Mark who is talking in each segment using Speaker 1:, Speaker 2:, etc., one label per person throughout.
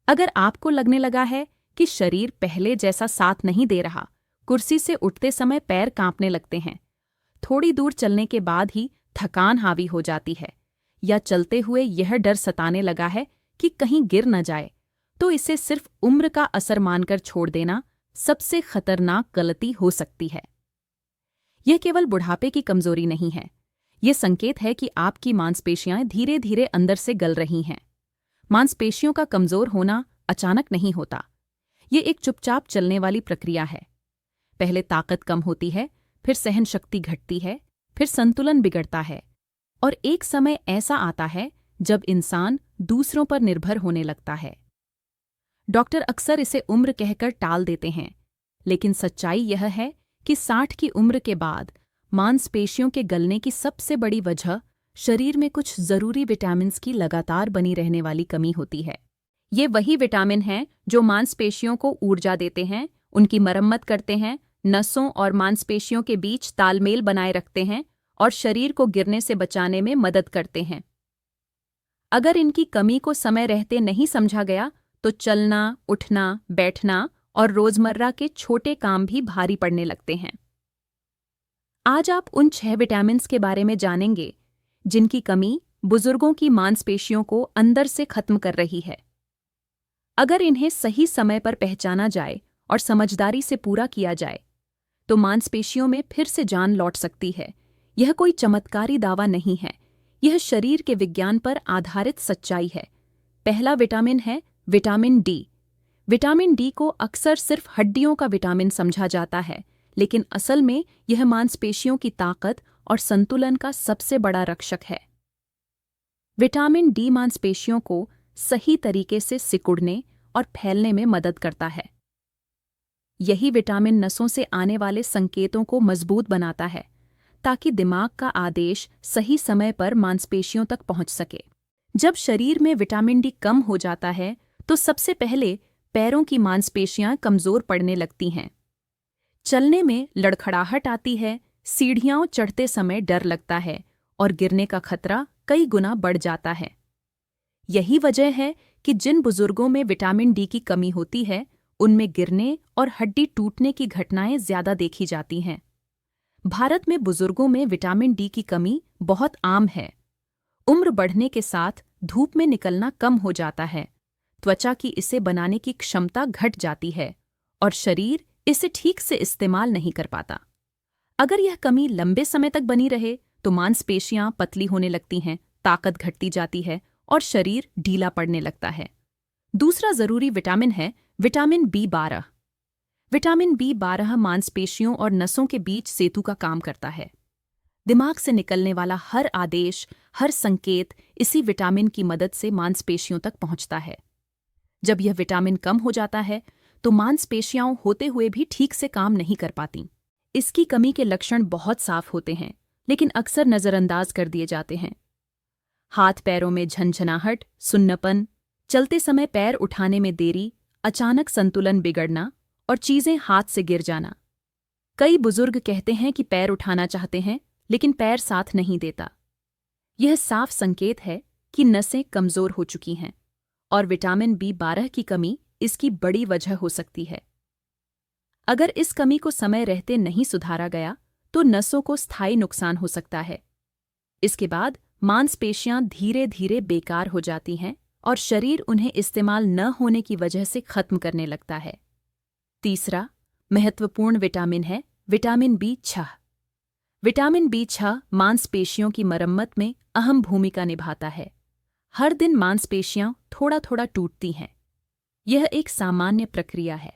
Speaker 1: अगर आपको लगने लगा है कि शरीर पहले जैसा साथ नहीं दे रहा, कुर्सी से उठते समय पैर कांपने लगते हैं, थोड़ी दूर चलने के बाद ही थकान हावी हो जाती है, या चलते हुए यह डर सताने लगा है कि कहीं गिर न जाए, तो इसे सिर्फ उम्र का असर मानकर छोड़ देना सबसे खतरनाक गलती हो सकती है। यह केवल बुढ़ापे की कमजोरी नहीं है, यह संकेत है कि आपकी मांसपेशियां धीरे धीरे अंदर से गल रही हैं। मांसपेशियों का कमजोर होना अचानक नहीं होता, ये एक चुपचाप चलने वाली प्रक्रिया है। पहले ताकत कम होती है, फिर सहन शक्ति घटती है, फिर संतुलन बिगड़ता है, और एक समय ऐसा आता है जब इंसान दूसरों पर निर्भर होने लगता है। डॉक्टर अक्सर इसे उम्र कहकर टाल देते हैं, लेकिन सच्चाई यह है कि 60 की उम्र के बाद मांसपेशियों के गलने की सबसे बड़ी वजह शरीर में कुछ जरूरी विटामिन्स की लगातार बनी रहने वाली कमी होती है। ये वही विटामिन हैं जो मांसपेशियों को ऊर्जा देते हैं, उनकी मरम्मत करते हैं, नसों और मांसपेशियों के बीच तालमेल बनाए रखते हैं और शरीर को गिरने से बचाने में मदद करते हैं। अगर इनकी कमी को समय रहते नहीं समझा गया तो चलना, उठना, बैठना और रोजमर्रा के छोटे काम भी भारी पड़ने लगते हैं। आज आप उन 6 विटामिन्स के बारे में जानेंगे जिनकी कमी बुजुर्गों की मांसपेशियों को अंदर से खत्म कर रही है। अगर इन्हें सही समय पर पहचाना जाए और समझदारी से पूरा किया जाए, तो मांसपेशियों में फिर से जान लौट सकती है। यह कोई चमत्कारी दावा नहीं है, यह शरीर के विज्ञान पर आधारित सच्चाई है। पहला विटामिन है विटामिन डी। विटामिन डी को अक्सर सिर्फ हड्डियों का विटामिन समझा जाता है, लेकिन असल में यह मांसपेशियों की ताकत और संतुलन का सबसे बड़ा रक्षक है। विटामिन डी मांसपेशियों को सही तरीके से सिकुड़ने और फैलने में मदद करता है। यही विटामिन नसों से आने वाले संकेतों को मजबूत बनाता है, ताकि दिमाग का आदेश सही समय पर मांसपेशियों तक पहुंच सके। जब शरीर में विटामिन डी कम हो जाता है, तो सबसे पहले पैरों की मांसपेशियां कमजोर पड़ने लगती हैं। चलने में लड़खड़ाहट आती है, सीढ़ियां चढ़ते समय डर लगता है और गिरने का खतरा कई गुना बढ़ जाता है। यही वजह है कि जिन बुजुर्गों में विटामिन डी की कमी होती है, उनमें गिरने और हड्डी टूटने की घटनाएं ज्यादा देखी जाती हैं। भारत में बुजुर्गों में विटामिन डी की कमी बहुत आम है। उम्र बढ़ने के साथ धूप में निकलना कम हो जाता है, त्वचा की इसे बनाने की क्षमता घट जाती है और शरीर इसे ठीक से इस्तेमाल नहीं कर पाता। अगर यह कमी लंबे समय तक बनी रहे तो मांसपेशियां पतली होने लगती हैं, ताकत घटती जाती है और शरीर ढीला पड़ने लगता है। दूसरा जरूरी विटामिन है विटामिन बी12। विटामिन बी12 मांसपेशियों और नसों के बीच सेतु का काम करता है। दिमाग से निकलने वाला हर आदेश, हर संकेत इसी विटामिन की मदद से मांसपेशियों तक पहुंचता है। जब यह विटामिन कम हो जाता है तो मांसपेशियां होते हुए भी ठीक से काम नहीं कर पाती। इसकी कमी के लक्षण बहुत साफ होते हैं, लेकिन अक्सर नजरअंदाज कर दिए जाते हैं। हाथ पैरों में झनझनाहट, सुन्नपन, चलते समय पैर उठाने में देरी, अचानक संतुलन बिगड़ना और चीजें हाथ से गिर जाना। कई बुजुर्ग कहते हैं कि पैर उठाना चाहते हैं, लेकिन पैर साथ नहीं देता। यह साफ संकेत है कि नसें कमजोर हो चुकी हैं और विटामिन बी12 की कमी इसकी बड़ी वजह हो सकती है। अगर इस कमी को समय रहते नहीं सुधारा गया तो नसों को स्थायी नुकसान हो सकता है। इसके बाद मांसपेशियां धीरे धीरे बेकार हो जाती हैं और शरीर उन्हें इस्तेमाल न होने की वजह से खत्म करने लगता है। तीसरा महत्वपूर्ण विटामिन है विटामिन बी6। विटामिन बी6 मांसपेशियों की मरम्मत में अहम भूमिका निभाता है। हर दिन मांसपेशियां थोड़ा थोड़ा टूटती हैं। यह एक सामान्य प्रक्रिया है,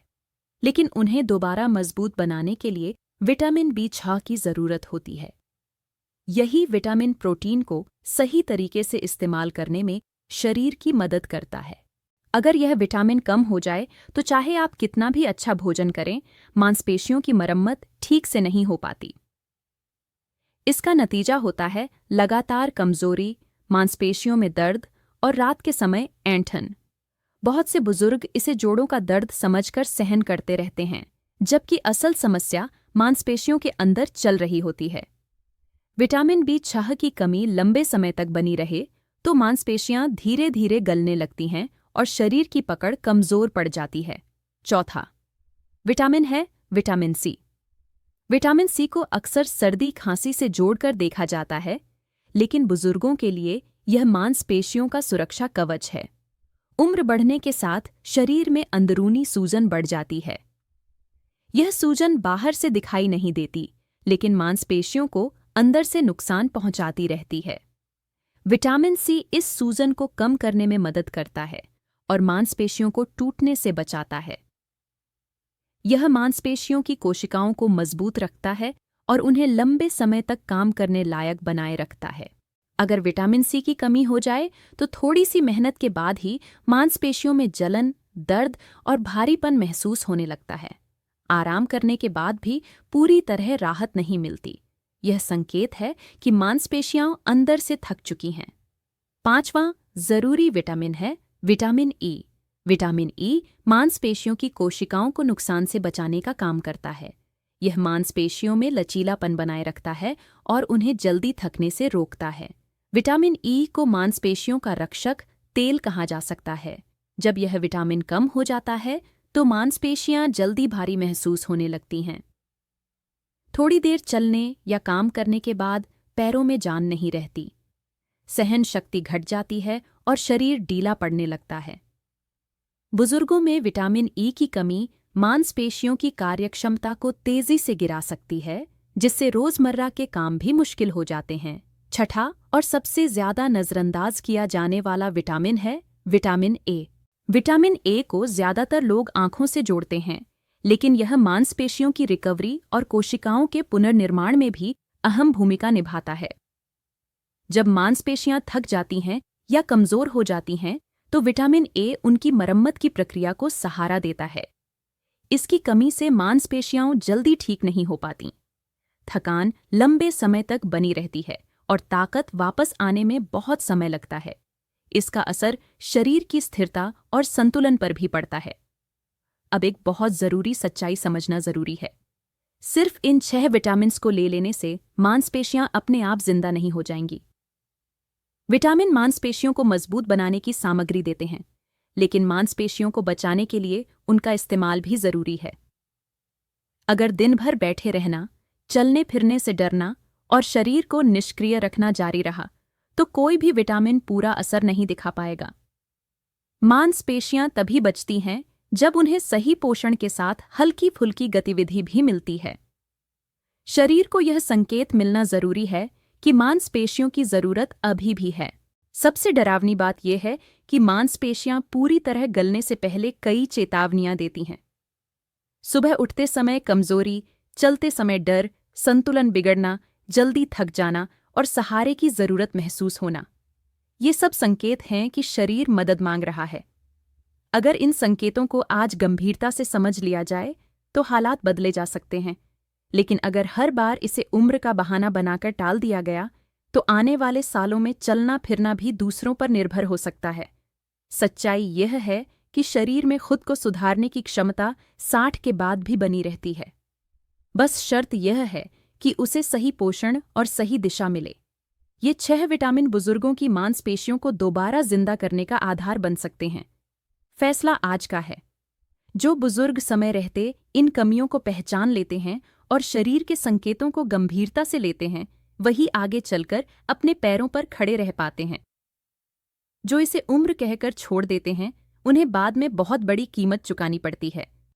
Speaker 1: लेकिन उन्हें दोबारा मजबूत बनाने के लिए विटामिन बी6 की जरूरत होती है। यही विटामिन प्रोटीन को सही तरीके से इस्तेमाल करने में शरीर की मदद करता है। अगर यह विटामिन कम हो जाए तो चाहे आप कितना भी अच्छा भोजन करें, मांसपेशियों की मरम्मत ठीक से नहीं हो पाती। इसका नतीजा होता है लगातार कमजोरी, मांसपेशियों में दर्द और रात के समय ऐंठन। बहुत से बुजुर्ग इसे जोड़ों का दर्द समझकर सहन करते रहते हैं, जबकि असल समस्या मांसपेशियों के अंदर चल रही होती है। विटामिन बी6 की कमी लंबे समय तक बनी रहे तो मांसपेशियां धीरे धीरे गलने लगती हैं और शरीर की पकड़ कमजोर पड़ जाती है। चौथा विटामिन है विटामिन सी। विटामिन सी को अक्सर सर्दी खांसी से जोड़कर देखा जाता है, लेकिन बुजुर्गों के लिए यह मांसपेशियों का सुरक्षा कवच है। उम्र बढ़ने के साथ शरीर में अंदरूनी सूजन बढ़ जाती है। यह सूजन बाहर से दिखाई नहीं देती, लेकिन मांसपेशियों को अंदर से नुकसान पहुंचाती रहती है। विटामिन सी इस सूजन को कम करने में मदद करता है और मांसपेशियों को टूटने से बचाता है। यह मांसपेशियों की कोशिकाओं को मजबूत रखता है और उन्हें लंबे समय तक काम करने लायक बनाए रखता है। अगर विटामिन सी की कमी हो जाए तो थोड़ी सी मेहनत के बाद ही मांसपेशियों में जलन, दर्द और भारीपन महसूस होने लगता है। आराम करने के बाद भी पूरी तरह राहत नहीं मिलती। यह संकेत है कि मांसपेशियां अंदर से थक चुकी हैं। पांचवां जरूरी विटामिन है विटामिन ई। विटामिन ई मांसपेशियों की कोशिकाओं को नुकसान से बचाने का काम करता है। यह मांसपेशियों में लचीलापन बनाए रखता है और उन्हें जल्दी थकने से रोकता है। विटामिन ई को मांसपेशियों का रक्षक तेल कहा जा सकता है। जब यह विटामिन कम हो जाता है तो मांसपेशियां जल्दी भारी महसूस होने लगती हैं। थोड़ी देर चलने या काम करने के बाद पैरों में जान नहीं रहती, सहन शक्ति घट जाती है और शरीर ढीला पड़ने लगता है। बुजुर्गों में विटामिन ई की कमी मांसपेशियों की कार्यक्षमता को तेजी से गिरा सकती है, जिससे रोजमर्रा के काम भी मुश्किल हो जाते हैं। छठा और सबसे ज्यादा नजरअंदाज किया जाने वाला विटामिन है विटामिन ए। विटामिन ए को ज्यादातर लोग आंखों से जोड़ते हैं, लेकिन यह मांसपेशियों की रिकवरी और कोशिकाओं के पुनर्निर्माण में भी अहम भूमिका निभाता है। जब मांसपेशियां थक जाती हैं या कमजोर हो जाती हैं, तो विटामिन ए उनकी मरम्मत की प्रक्रिया को सहारा देता है। इसकी कमी से मांसपेशियां जल्दी ठीक नहीं हो पाती, थकान लंबे समय तक बनी रहती है और ताकत वापस आने में बहुत समय लगता है। इसका असर शरीर की स्थिरता और संतुलन पर भी पड़ता है। अब एक बहुत जरूरी सच्चाई समझना जरूरी है। सिर्फ इन 6 विटामिन्स को ले लेने से मांसपेशियां अपने आप जिंदा नहीं हो जाएंगी। विटामिन मांसपेशियों को मजबूत बनाने की सामग्री देते हैं, लेकिन मांसपेशियों को बचाने के लिए उनका इस्तेमाल भी जरूरी है। अगर दिन भर बैठे रहना, चलने फिरने से डरना और शरीर को निष्क्रिय रखना जारी रहा, तो कोई भी विटामिन पूरा असर नहीं दिखा पाएगा। मांसपेशियां तभी बचती हैं जब उन्हें सही पोषण के साथ हल्की फुल्की गतिविधि भी मिलती है। शरीर को यह संकेत मिलना जरूरी है कि मांसपेशियों की जरूरत अभी भी है। सबसे डरावनी बात यह है कि मांसपेशियां पूरी तरह गलने से पहले कई चेतावनियां देती हैं। सुबह उठते समय कमजोरी, चलते समय डर, संतुलन बिगड़ना, जल्दी थक जाना और सहारे की जरूरत महसूस होना। ये सब संकेत हैं कि शरीर मदद मांग रहा है। अगर इन संकेतों को आज गंभीरता से समझ लिया जाए तो हालात बदले जा सकते हैं, लेकिन अगर हर बार इसे उम्र का बहाना बनाकर टाल दिया गया तो आने वाले सालों में चलना फिरना भी दूसरों पर निर्भर हो सकता है। सच्चाई यह है कि शरीर में खुद को सुधारने की क्षमता 60 के बाद भी बनी रहती है। बस शर्त यह है कि उसे सही पोषण और सही दिशा मिले। ये 6 विटामिन बुजुर्गों की मांसपेशियों को दोबारा जिंदा करने का आधार बन सकते हैं। फैसला आज का है। जो बुजुर्ग समय रहते इन कमियों को पहचान लेते हैं और शरीर के संकेतों को गंभीरता से लेते हैं, वही आगे चलकर अपने पैरों पर खड़े रह पाते हैं। जो इसे उम्र कहकर छोड़ देते हैं, उन्हें बाद में बहुत बड़ी कीमत चुकानी पड़ती है।